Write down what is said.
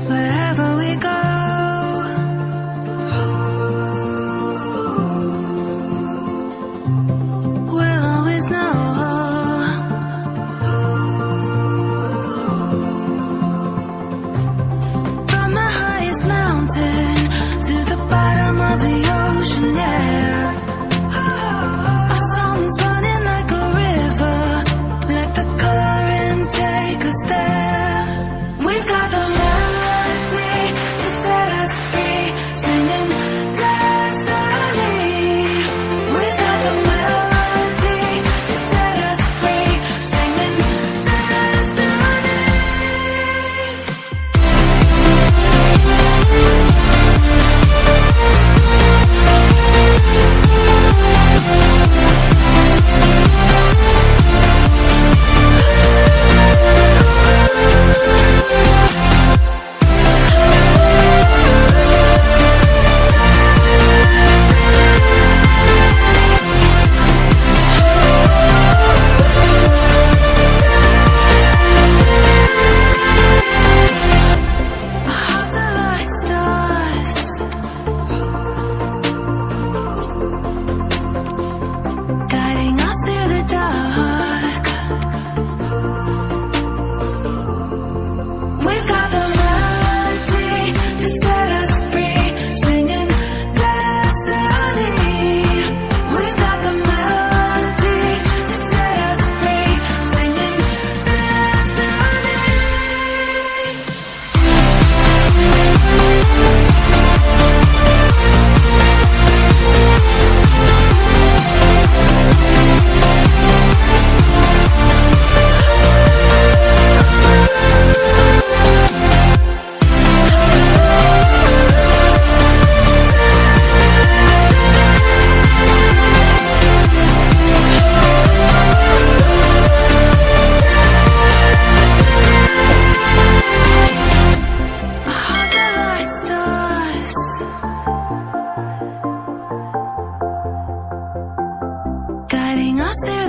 Wherever we go, we'll always know. From the highest mountain to the bottom of the ocean, yeah. Our song is running like a river, let the current take us there. We've got the melody to set us free, singing destiny. We've got the melody to set us free, singing destiny. Hearts are like stars, guiding us through the dark. We've got the melody to set us free, singing destiny. We've got the melody to set us free, singing destiny. Hearts are like stars, guiding us through